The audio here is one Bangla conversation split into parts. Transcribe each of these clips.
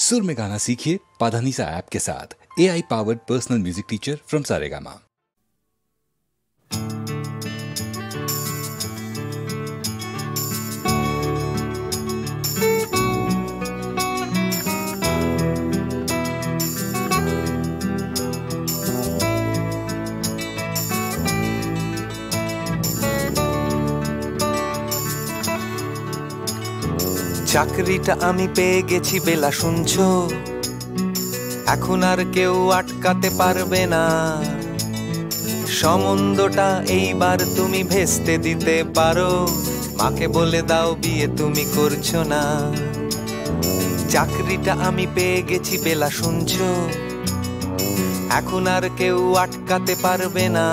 सुर में गाना सीखिए पाधानीसा ऐप के साथ। AI powered personal music teacher from Saregama. চাকরিটা আমি পেয়ে গেছি বেলা শুনছো, এখন আর কেউ আটকাতে পারবে না। সম্বন্ধটা এইবার তুমি ভেস্তে দিতে পারো, মাকে বলে দাও বিয়ে তুমি করছো না। চাকরিটা আমি পেয়ে গেছি বেলা শুনছো, এখন আর কেউ আটকাতে পারবে না।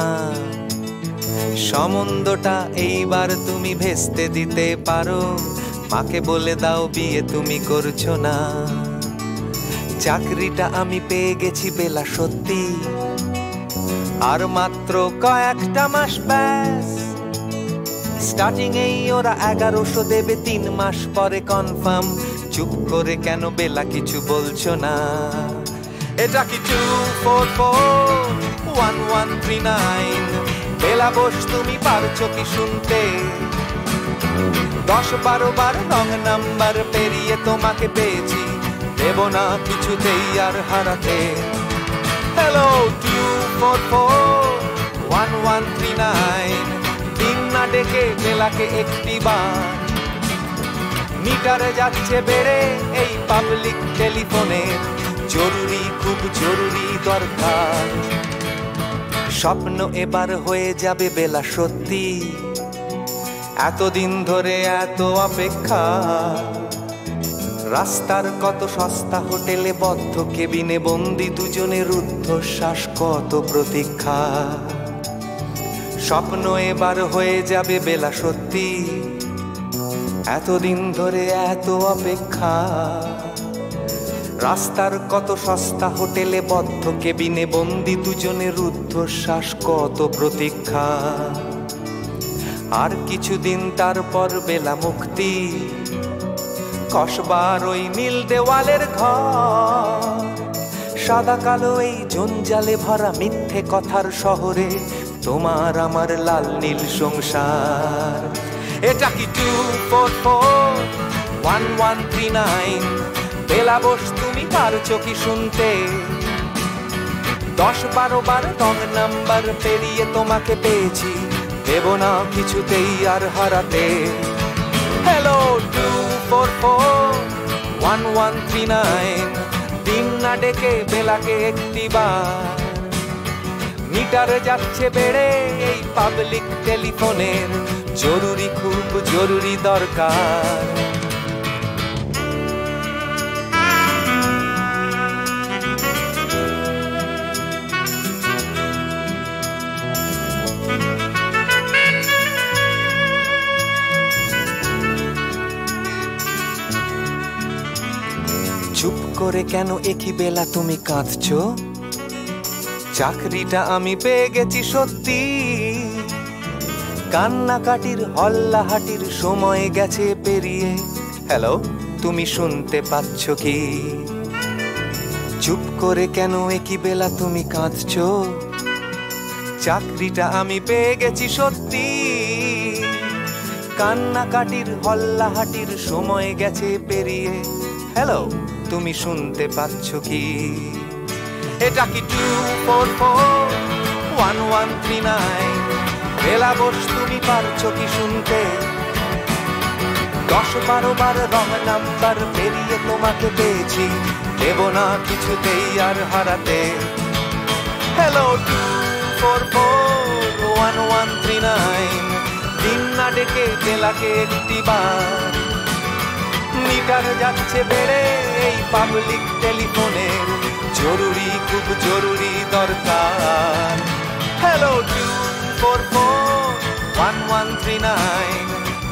সম্বন্ধটা এইবার তুমি ভেস্তে দিতে পারো, মাকে বলে দাও বিয়ে তুমি করছো না। চাকরিটা আমি পেয়ে গেছি বেলা সত্যি, আর মাত্র কয়েকটা মাস ব্যাস। স্টার্টিং এই ওরা 1100 দেবে, 3 মাস পরে কনফার্ম। চুপ করে কেন বেলা কিছু বলছো না? এটা কি 2441139? বেলা বোস তুমি পারছো কি শুনতে? 10-12 বার রং নাম্বার পেরিয়ে তোমাকে পেয়েছি, দেব না কিছুতেই আর হারাতে। হ্যালো 2441139, দিন না ডেকে বেলাকে একটি বার। মিটারে যাচ্ছে বেড়ে এই পাবলিক টেলিফোনের, জরুরি খুব জরুরি দরকার। স্বপ্ন এবার হয়ে যাবে বেলা সত্যি, এতদিন ধরে এত অপেক্ষা। রাস্তার কত সস্তা হোটেলে বদ্ধ কেবিনে বন্দি দুজনের রুদ্ধশ্বাস, কত প্রতীক্ষা। স্বপ্ন এবার হয়ে যাবে বেলা সত্যি, এতদিন ধরে এত অপেক্ষা। রাস্তার কত সস্তা হোটেলে বদ্ধ কেবিনে বন্দি দুজনের রুদ্ধশ্বাস, কত প্রতীক্ষা। আর কিছুদিন তারপর বেলা মুক্তি, কসবার ওই নীল দেওয়ালের ঘর। সাদা কালো এই জঞ্জালে ভরা মিথ্যে কথার শহরে, তোমার আমার লাল নীল সংসার। এটা কি 2441139? বেলা বোস তুমি পারছো কি শুনতে? 10-12 বার রং নাম্বার পেরিয়ে তোমাকে পেয়েছি, দেব না কিছুতেই আর হারাতে। হ্যালো 2441139, দিন না ডেকে বেলাকে একটি বার। মিটারে যাচ্ছে বেড়ে এই পাবলিক টেলিফোনের, জরুরি খুব জরুরি দরকার। চুপ করে কেন একই বেলা তুমি কাঁদছো? চাকরিটা আমি পেয়ে গেছি সত্যি, কান্নাকাটির হল্লাহাটির সময় গেছে পেরিয়ে। হ্যালো তুমি শুনতে পাচ্ছ কি? চুপ করে কেন একই বেলা তুমি কাঁদছো? চাকরিটা আমি পেয়ে গেছি সত্যি, কান্নাকাটির হল্লাহাটির সময় গেছে পেরিয়ে। হ্যালো তুমি শুনতে পাচ্ছ কি? এটা কি 2441139? বেলা বোস তুমি পারছো কি শুনতে? 10-12 বার রং নাম্বার পেরিয়ে তোমাকে পেয়েছি, দেব না কিছুতেই আর হারাতে। হ্যালো 2441139, দিন না ডেকে বেলাকে একটি বার। মিটারে যাচ্ছে বেড়ে এই পাবলিক টেলিফোনের, জরুরি খুব জরুরি দরকার। হ্যালো 2441139,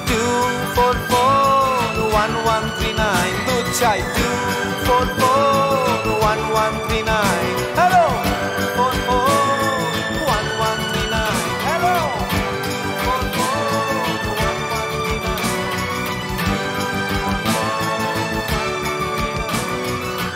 2441139, দুধ চাই 2441139। Hello 2441139, hello 2441139।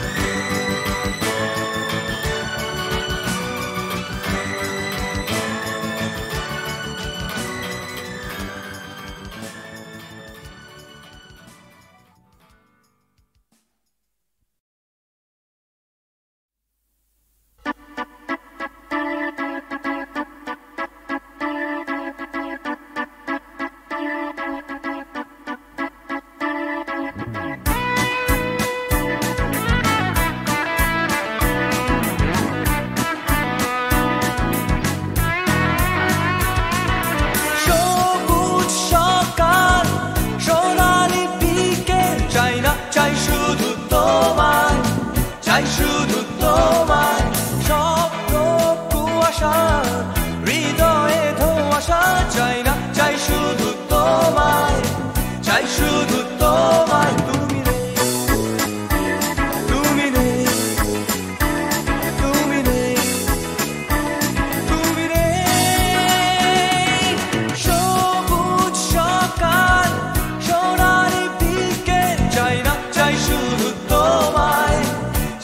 তোমায়,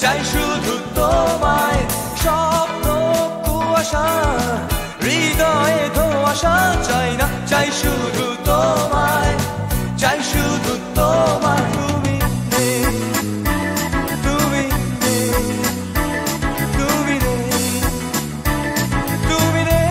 চাই শুধু তোমায়। স্বপ্ন কুয়াশা, হৃদয়ে ধোঁয়াশা, চাই না, চাই শুধু তোমায়, চাই শুধু তোমায়। তুমি নেই, তুমি নেই, তুমি নেই, তুমি নেই।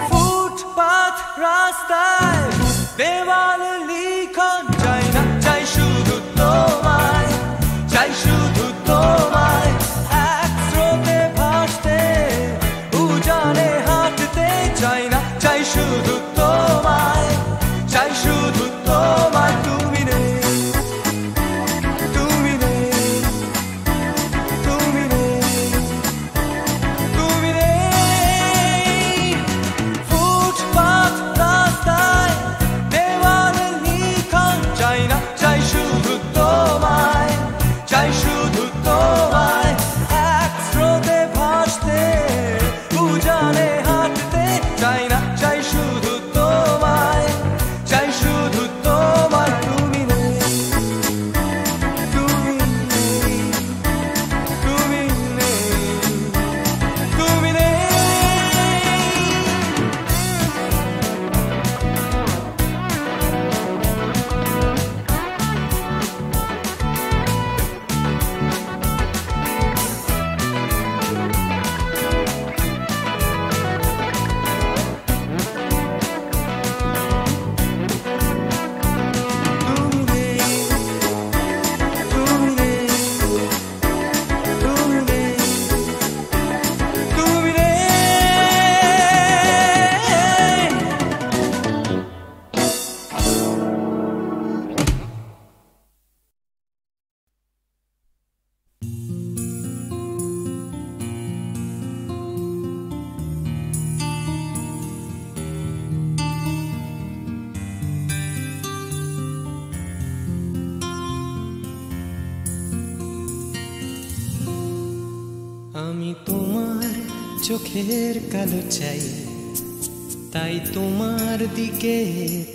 ফুটপাত রাস্তায় দেওয়ালে লিখন, চাই না, চাই শুধু তোমায়, চাই শুধু তোমায়। এক স্রোতে ভাসতে, উজানে হাঁটতে, চাই না, চাই শুধু তোমায়, চাই শুধু তোমায়। তুমি নেই, তুমি নেই, তুমি নেই, তুমি নেই। ফুটপাত রাস্তায় দেওয়ালে লিখন, চাই না, চাই শুধু তোমায়, চাই শুধু তোমায়। এক স্রোতে ভাসতে, উজানে হাঁটতে, চাই না, চাই শুধু তোমায়, চাই শুধু তোমায়। তুমি নেই, তুমি নেই, তুমি নেই, তুমি নেই। আমি তোমার চোখের কালো চাই, তাই তোমার দিকে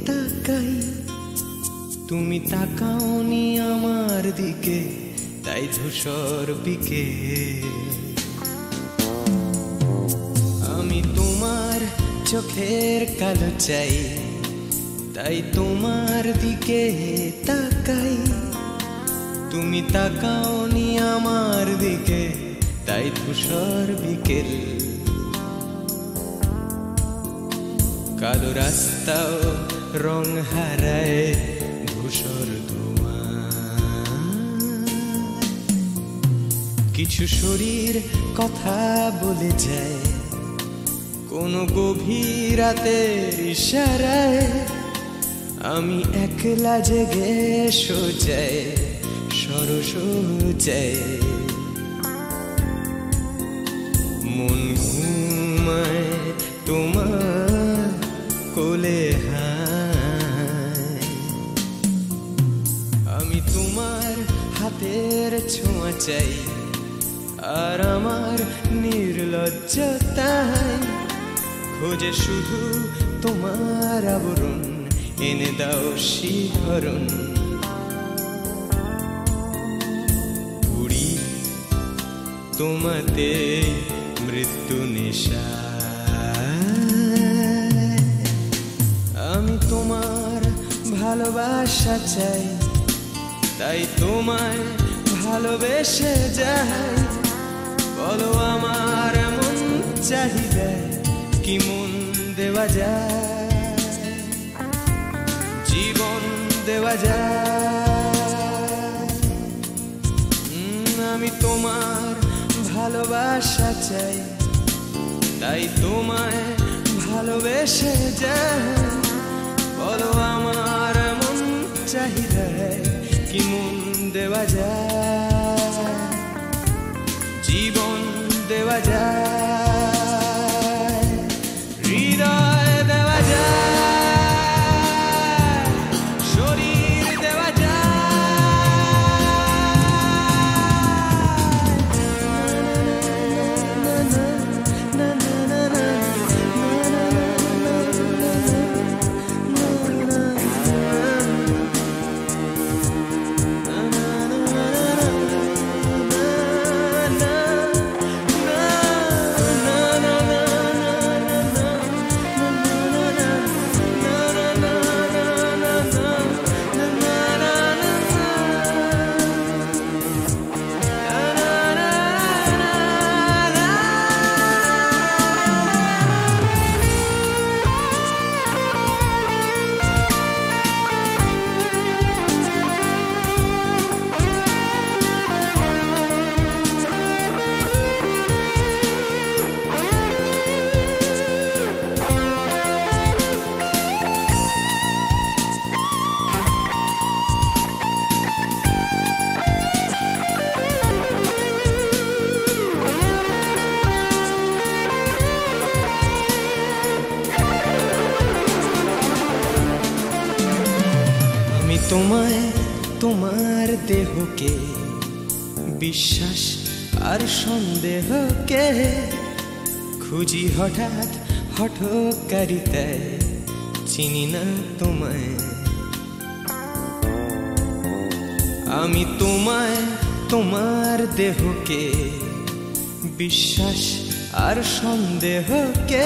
তাকাই। তুমি তাকাওনি আমার দিকে, তাই ধূসর বিকেল। আমি তোমার চোখের কালো চাই, তাই তোমার দিকে তাকাই। তুমি তাকাওনি আমার দিকে, তাই ধূসর বিকেল। কালো রাস্তাও রং হারায় ধূসর ধোঁয়া। কিছু শরীর কথা বলে যায় কোনো গভীর রাতের ইশারায়। আমি একলা জেগে সোজায় সরস যায়। মন ঘুমায় তোমার কোলে হায়। আমি তোমার হাতের ছোঁয়া চাই, আর আমার নির্লজ্জতায় খোঁজে শুধু তোমার আবরণ। এনে দাও শিহরণ, উড়ি তোমাতে মৃত্যু নেশা। আমি তোমার ভালোবাসা চাই, তাই তোমায় ভালোবেসে যাই। বলো আমার মন চাহিদা কি মন দেওয়া যায়, জীবন দেওয়া যায়। আমি তোমার ভালোবাসা চাই, তাই তোমায় ভালোবেসে যাই। বলো আমার মন চাহিদা কি মন দেওয়া যায়, জীবন দেওয়া যায়, হৃদয় দেওয়া যায়, শরীর দেওয়া তোমায়, তোমার দেহকে বিশ্বাস আর সন্দেহকে খুঁজি হঠাৎ হঠকারিতায়, চিনি না তোমায়। আমি তোমায়, তোমার দেহকে বিশ্বাস আর সন্দেহকে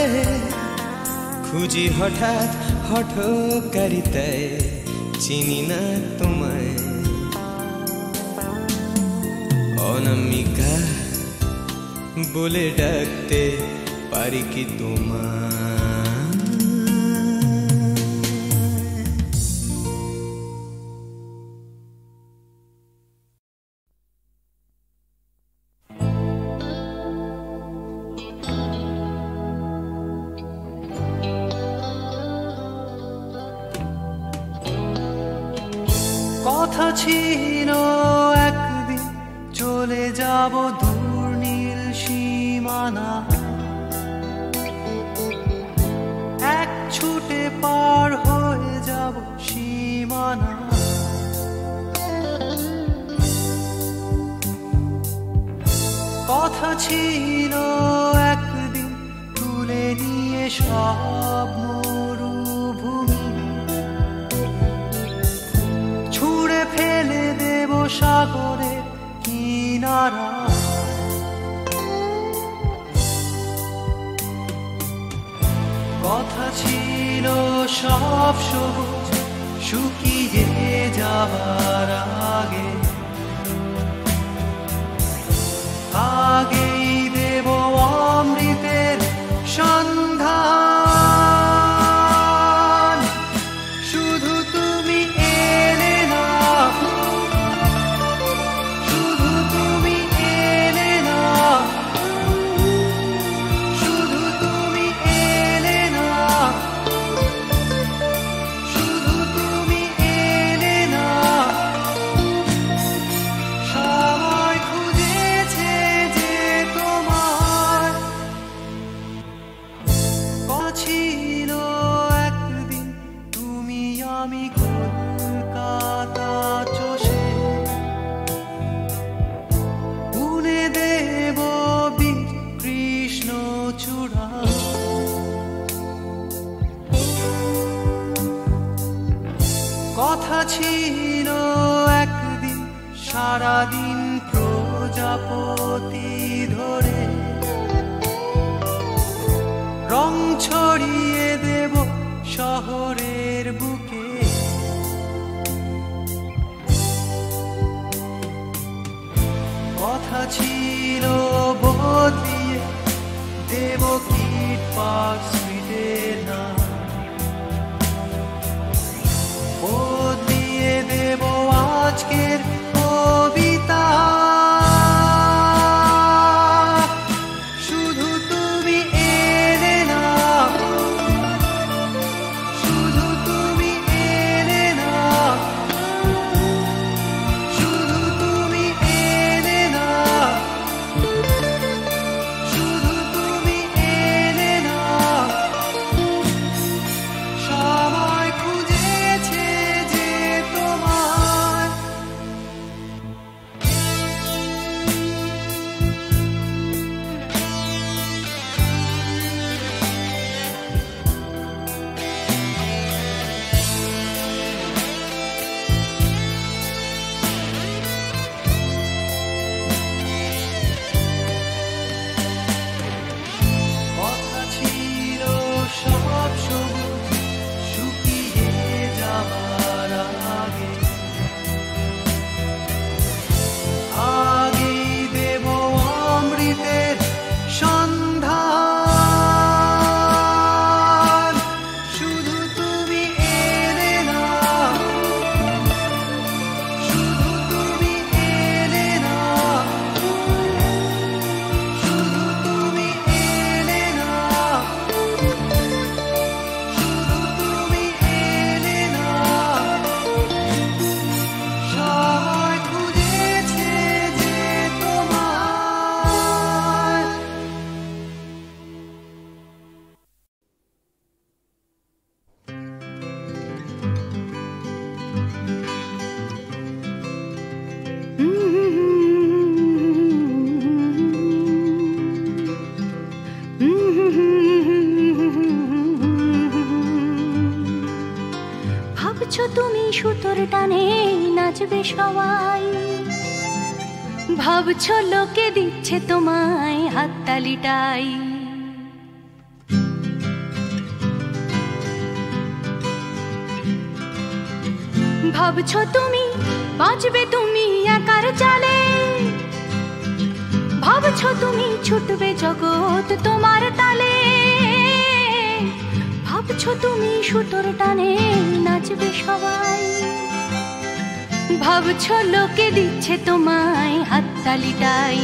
খুঁজি হঠাৎ হঠকারিতায়, চিনি না তোমায়। অনামিকা বলে ডাকতে পারি কি তোমায়? কথা ছিল একদিন চলে যাব দূর নীল সীমানা, এক ছুটে পার হয়ে যাব সীমানা। কথা ছিল একদিন তুলে নিয়ে সব মরুভূমি, ছুঁড়ে ফেলে দেব সাগরের কিনারা। কথা ছিল সব সবুজ শুকিয়ে যাবার আগে, আগেই দেব অমৃতের সন্ধান। শুধু তুমি এলে না, শুধু তুমি এলে না, শুধু তুমি এলে না, শুধু তুমি এলে না। সবাই খুঁজেছে যে তোমার ছিল একদিন তুমি আমি কলকাতা চষে বুনে দেব বীর কৃষ্ণ চূড়া। কথা ছিল একদিন সারাদিন প্রজাপতি ধরে রং ছড়িয়ে দেব শহরের বুকে। কথা ছিল বদলিয়ে দেব কিট পার্ক স্ট্রিটের নাম, বদলিয়ে দেব আজকের কবিতা। নাচবে সবাই। ভাবছো লোকে দিচ্ছে তোমায় হাততালিটাই। ভাবছো তুমি বাঁচবে তুমি একার চালে, ভাবছো তুমি ছুটবে জগৎ তোমার তালে, ভাবছো তুমি সুতোর টানে নাচবে সবাই। ভাবছো লোকে দিচ্ছে তোমায় হাততালিটাই।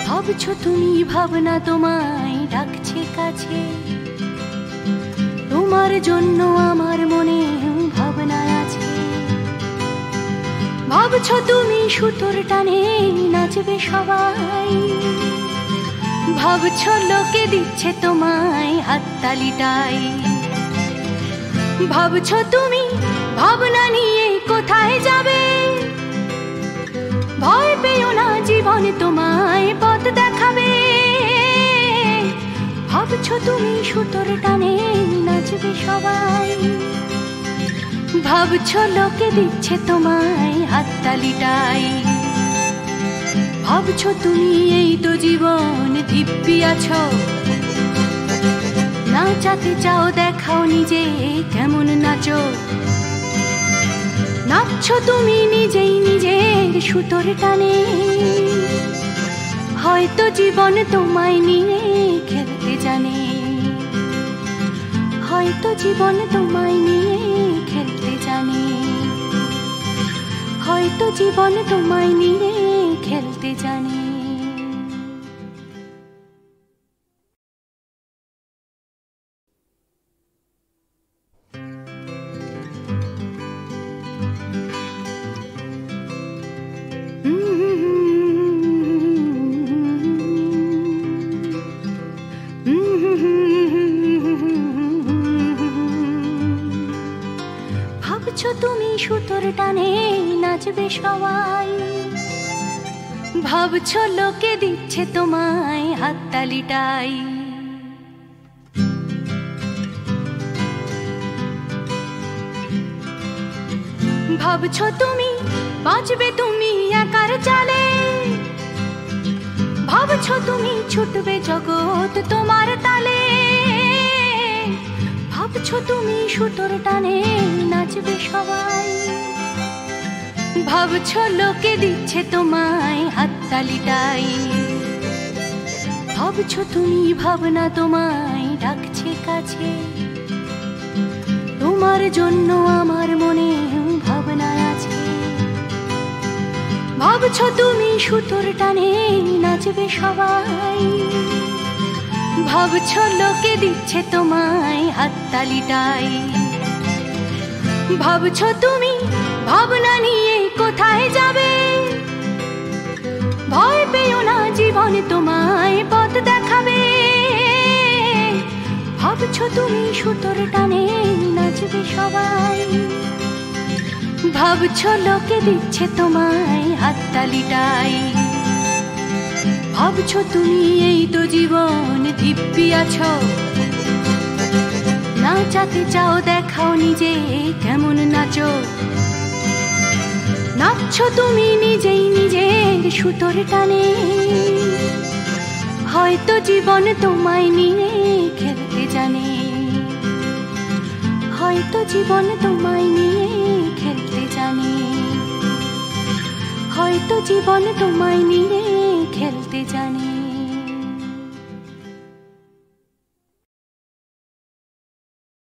ভাবছো তুমি ভাবনা তোমায় ডাকছে কাছে, তোমার জন্য আমার মনে ভাবনা আছে। ভাবছো তুমি সুতোর টানে নাচবে সবাই। ভাবছো লোকে দিচ্ছে তোমায় হাততালিটাই। ভাবছো তুমি ভাবনা নিয়ে কোথায় যাবে, ভয় পেও না জীবন তোমায় পথ দেখাবে। ভাবছো তুমি সুতোর টানে নাচবে সবাই। ভাবছো লোকে দিচ্ছে তোমায় হাততালিটাই। ভাবছো তুমি এই তো জীবন দিব্যি আছো, নাচাতে চাও দেখাও নিজে কেমন নাচো। নাচছো তুমি নিজেই নিজের সুতোর টানে, হয়তো জীবন তোমায় নিয়ে খেলতে জানে। হয়তো জীবন তোমায় নিয়ে খেলতে জানে। হয়তো জীবন তোমায় নিয়ে খেলতে জানে। ভাবছো তুমি সুতোর টানে নাচবে সবাই। ভাবছো লোকে দিচ্ছে তোমায় হাততালিটাই। ভাবছো তুমি বাঁচবে তুমি একার চালে, ভাবছো তুমি ছুটবে জগৎ তোমার তালে। ভাবছো তুমি সুতোর টানে নাচবে সবাই। ভাবছো লোকে দিচ্ছে তোমায় হাততালিটাই। ভাবছো তুমি ভাবনা তোমায় ডাকছে কাছে, তোমার জন্য আমার মনে ভাবনা আছে। ভাবছো তুমি সুতোর টানে নাচবে সবাই। ভাবছো লোকে দিচ্ছে তোমায় হাততালিটাই। ভাবছো তুমি ভাবনা নিয়ে কোথায় যাবে, ভয় পেও না জীবন তোমায় পথ দেখাবে। ভাবছো তুমি সুতোর টানে নাচবে সবাই। ভাবছো লোকে দিচ্ছে তোমায় হাততালিটাই। ভাবছো তুমি এই তো জীবন দিব্যি আছো, নাচাতে চাও দেখাও নিজে কেমন নাচো। নাচছো তুমি নিজেই নিজের সুতোর টানে, হয়তো জীবন তোমায় নিয়ে খেলতে জানে। হয়তো জীবন তোমায় নিয়ে খেলতে জানে। হয়তো জীবন তোমায় নিয়ে খেলতে জানে।